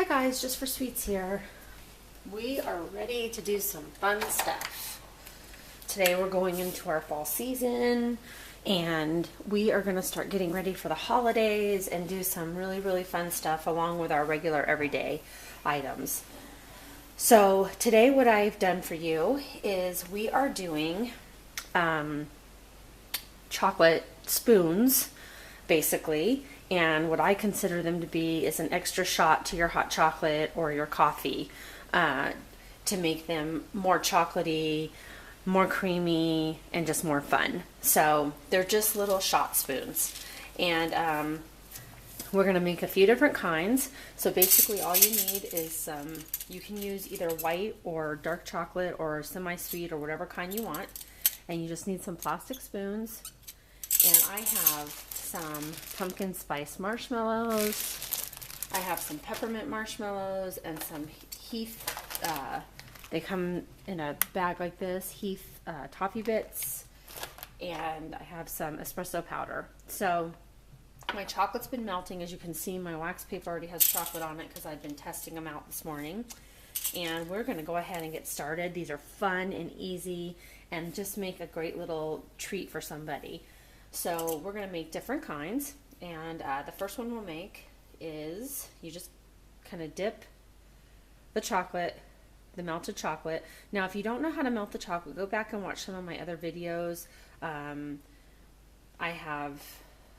Hi guys, Jus4SweetZ here. We are ready to do some fun stuff. Today we're going into our fall season and we are going to start getting ready for the holidays and do some really fun stuff along with our regular everyday items. So today what I've done for you is we are doing chocolate spoons basically. And what I consider them to be is an extra shot to your hot chocolate or your coffee to make them more chocolatey, more creamy, and just more fun. So they're just little shot spoons. And we're going to make a few different kinds. So basically all you need is you can use either white or dark chocolate or semi-sweet or whatever kind you want. And you just need some plastic spoons. And I have some pumpkin spice marshmallows. I have some peppermint marshmallows and some Heath, they come in a bag like this, Heath toffee bits. And I have some espresso powder. So my chocolate's been melting. As you can see, my wax paper already has chocolate on it because I've been testing them out this morning. And we're going to go ahead and get started. These are fun and easy and just make a great little treat for somebody. So we're going to make different kinds, and the first one we'll make is you just kind of dip the chocolate, the melted chocolate. Now if you don't know how to melt the chocolate, go back and watch some of my other videos. I have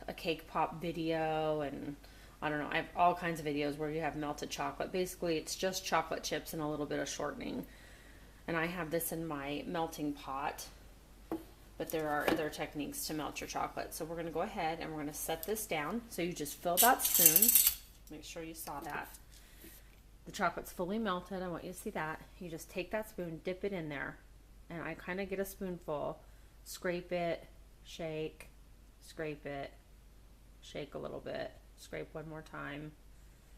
a cake pop video, and I don't know, I have all kinds of videos where you have melted chocolate. Basically it's just chocolate chips and a little bit of shortening. And I have this in my melting pot. But there are other techniques to melt your chocolate. So we're going to go ahead and we're going to set this down. So you just fill that spoon. Make sure you saw that. The chocolate's fully melted. I want you to see that. You just take that spoon, dip it in there. And I kind of get a spoonful, scrape it, shake, scrape it, shake a little bit, scrape one more time.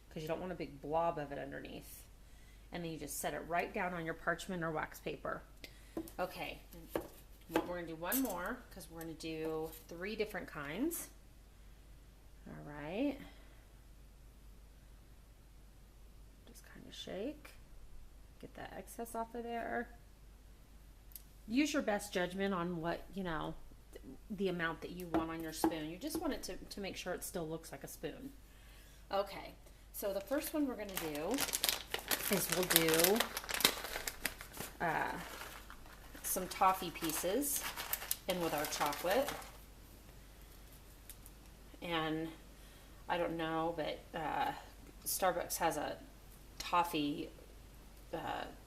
Because you don't want a big blob of it underneath. And then you just set it right down on your parchment or wax paper. Okay. We're going to do one more because we're going to do 3 different kinds. All right. Just kind of shake. Get that excess off of there. Use your best judgment on what, the amount that you want on your spoon. You just want it to make sure it still looks like a spoon. Okay. So the first one we're going to do is we'll do some toffee pieces in with our chocolate. And I don't know, but Starbucks has a toffee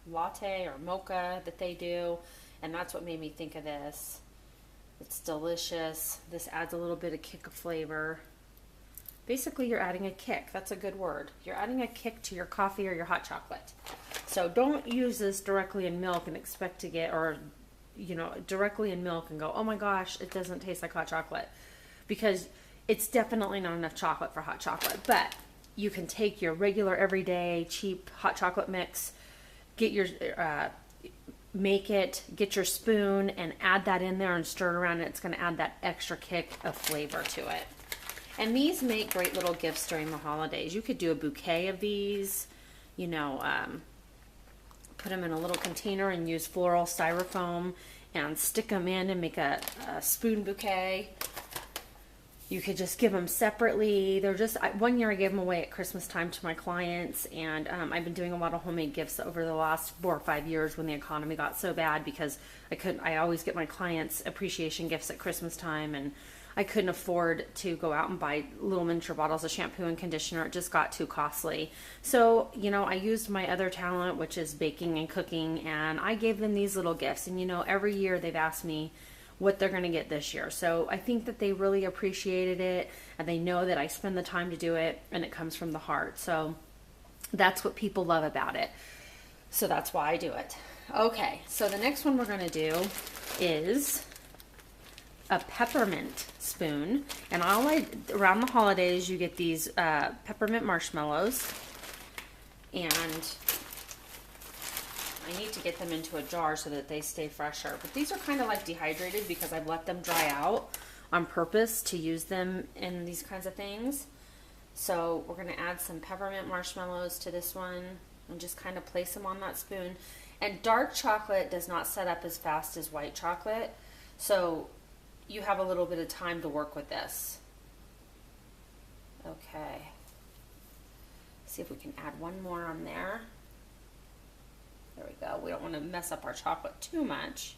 latte or mocha that they do, and that's what made me think of this. It's delicious. This adds a little bit of kick of flavor. Basically you're adding a kick. That's a good word. You're adding a kick to your coffee or your hot chocolate. So don't use this directly in milk and expect to get, or directly in milk and go, oh my gosh, it doesn't taste like hot chocolate, because it's definitely not enough chocolate for hot chocolate. But you can take your regular everyday cheap hot chocolate mix, get your get your spoon and add that in there and stir it around, and it's going to add that extra kick of flavor to it. And these make great little gifts during the holidays. You could do a bouquet of these, put them in a little container and use floral styrofoam and stick them in and make a spoon bouquet. You could just give them separately. They're just, one year I gave them away at Christmas time to my clients, and I've been doing a lot of homemade gifts over the last 4 or 5 years when the economy got so bad, because I always get my clients appreciation gifts at Christmas time, and I couldn't afford to go out and buy little miniature bottles of shampoo and conditioner. It just got too costly. So, I used my other talent, which is baking and cooking, and I gave them these little gifts. And, every year they've asked me what they're going to get this year. So I think that they really appreciated it, and they know that I spend the time to do it, and it comes from the heart. So that's what people love about it. So that's why I do it. Okay, so the next one we're going to do is a peppermint spoon. And around the holidays you get these peppermint marshmallows, and I need to get them into a jar so that they stay fresher. But these are kind of like dehydrated because I've let them dry out on purpose to use them in these kinds of things. So we're going to add some peppermint marshmallows to this one and just kind of place them on that spoon. And dark chocolate does not set up as fast as white chocolate, so you have a little bit of time to work with this. Okay. See if we can add one more on there. There we go. We don't want to mess up our chocolate too much.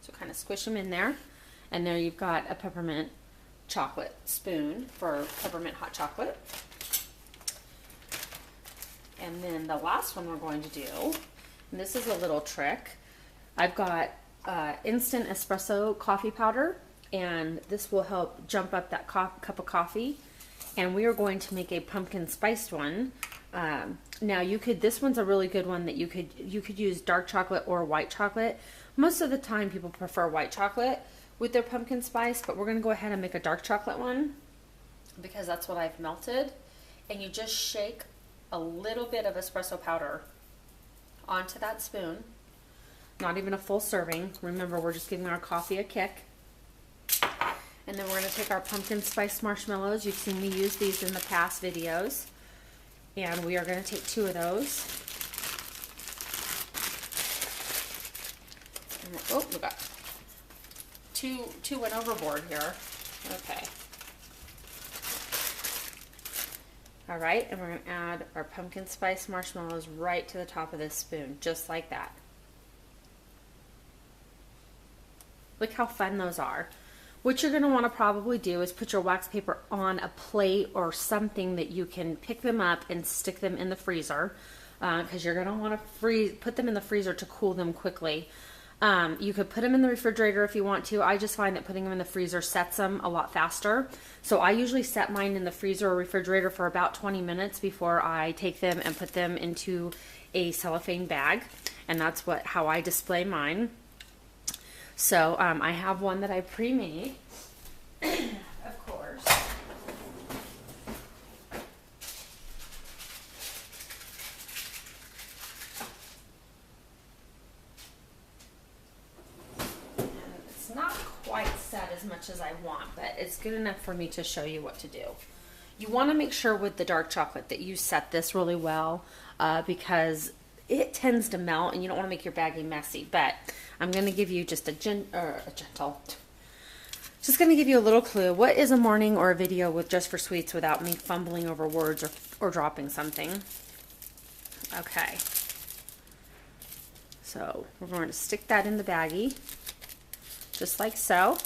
So kind of squish them in there. And there you've got a peppermint chocolate spoon for peppermint hot chocolate. And then the last one we're going to do, and this is a little trick. I've got instant espresso coffee powder, and this will help jump up that cup of coffee. And we are going to make a pumpkin spiced one. Now this one's a really good one that you could use dark chocolate or white chocolate. Most of the time people prefer white chocolate with their pumpkin spice, but we're gonna go ahead and make a dark chocolate one because that's what I've melted. And you just shake a little bit of espresso powder onto that spoon. Not even a full serving. Remember, we're just giving our coffee a kick. And then we're going to take our pumpkin spice marshmallows. You've seen me use these in the past videos. And we are going to take 2 of those. And we got two went overboard here. Okay. All right, and we're going to add our pumpkin spice marshmallows right to the top of this spoon, just like that. Look how fun those are. What you're going to want to probably do is put your wax paper on a plate or something that you can pick them up and stick them in the freezer, because you're going to want to put them in the freezer to cool them quickly. You could put them in the refrigerator if you want to. I just find that putting them in the freezer sets them a lot faster. So I usually set mine in the freezer or refrigerator for about 20 minutes before I take them and put them into a cellophane bag. And that's how I display mine. So I have one that I pre-made, of course. And it's not quite set as much as I want, but it's good enough for me to show you what to do. You want to make sure with the dark chocolate that you set this really well, because it tends to melt and you don't want to make your baggie messy. But I'm going to give you just just going to give you a little clue. What is a morning or a video with Jus4SweetZ without me fumbling over words or dropping something? Okay. So we're going to stick that in the baggie, just like so.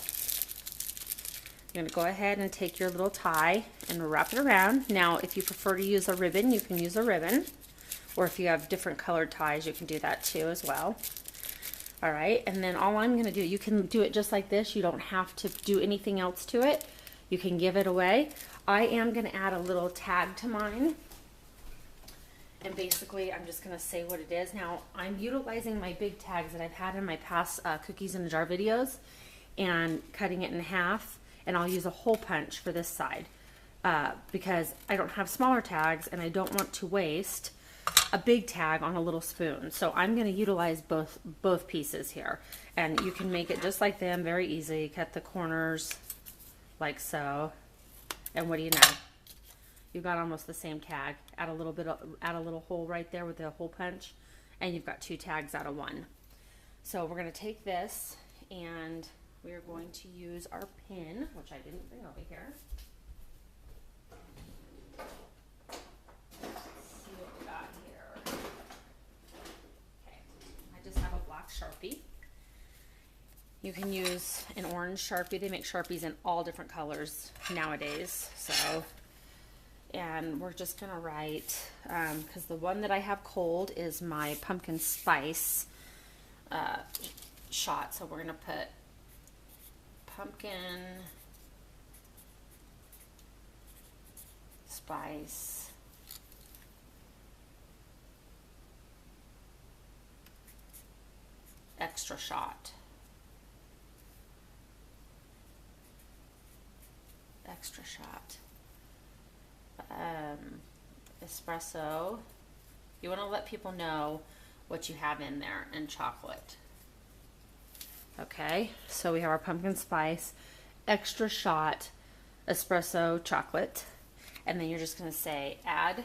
You're going to go ahead and take your little tie and wrap it around. Now, if you prefer to use a ribbon, you can use a ribbon. Or if you have different colored ties, you can do that too as well. All right, and then all I'm going to do, you can do it just like this. You don't have to do anything else to it. You can give it away. I am going to add a little tag to mine. And basically, I'm just going to say what it is. Now, I'm utilizing my big tags that I've had in my past cookies in a jar videos and cutting it in half. And I'll use a hole punch for this side because I don't have smaller tags and I don't want to waste a big tag on a little spoon. So I'm going to utilize both pieces here. And you can make it just like them, very easy. Cut the corners like so. And what do you know? You've got almost the same tag. Add a little hole right there with the hole punch, and you've got 2 tags out of 1. So we're going to take this and we are going to use our pin, which I didn't bring over here. Sharpie. You can use an orange Sharpie. They make Sharpies in all different colors nowadays. So, and we're just gonna write, because the one that I have cold is my pumpkin spice shot. So we're gonna put pumpkin spice extra shot. Extra shot. Espresso. You want to let people know what you have in there, and chocolate. Okay, so we have our pumpkin spice, extra shot, espresso chocolate. and then you're just going to say add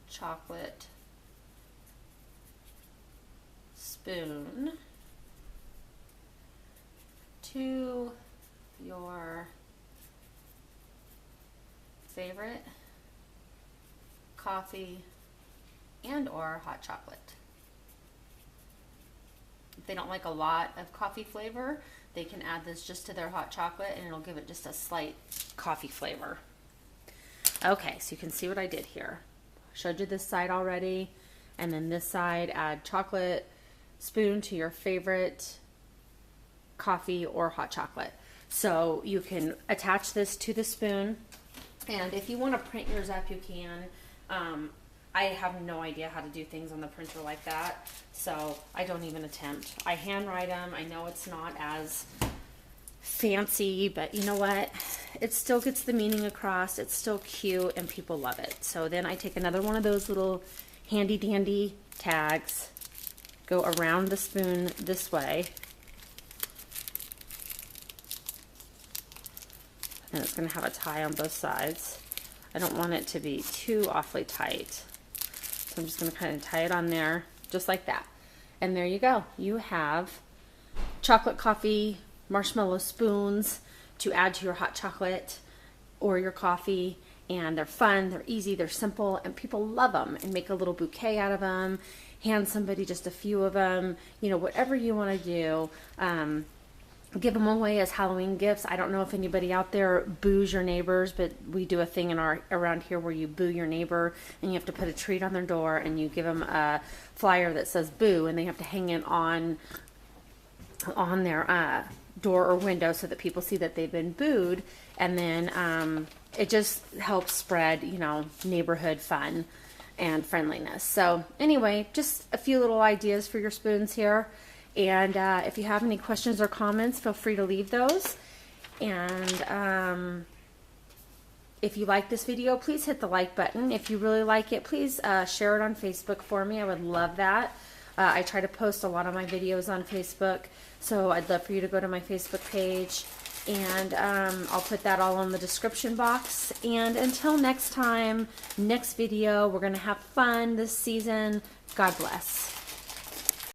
chocolate spoon to your favorite coffee and or hot chocolate. If they don't like a lot of coffee flavor, they can add this just to their hot chocolate and it'll give it just a slight coffee flavor. Okay, so you can see what I did here. Showed you this side already, and then this side, add chocolate spoon to your favorite coffee or hot chocolate. So you can attach this to the spoon, and if you want to print yours up, you can. I have no idea how to do things on the printer like that, so I don't even attempt. I handwrite them. I know it's not as fancy, but you know what? It still gets the meaning across. It's still cute, and people love it. So then I take another one of those little handy dandy tags, go around the spoon this way, and it's going to have a tie on both sides. I don't want it to be too awfully tight, so I'm just going to kind of tie it on there just like that. And there you go. You have chocolate coffee marshmallow spoons to add to your hot chocolate or your coffee, and they're fun, they're easy, they're simple, and people love them, and make a little bouquet out of them, hand somebody just a few of them, you know, whatever you want to do. Give them away as Halloween gifts. I don't know if anybody out there boos your neighbors, but we do a thing in around here where you boo your neighbor, and you have to put a treat on their door, and you give them a flyer that says boo, and they have to hang it on their door or window so that people see that they've been booed, and then it just helps spread, you know, neighborhood fun and friendliness. So anyway, just a few little ideas for your spoons here. And if you have any questions or comments, feel free to leave those. And if you like this video, please hit the like button. If you really like it, please share it on Facebook for me. I would love that. I try to post a lot of my videos on Facebook, so I'd love for you to go to my Facebook page. And I'll put that all in the description box. And until next time, next video, we're going to have fun this season. God bless.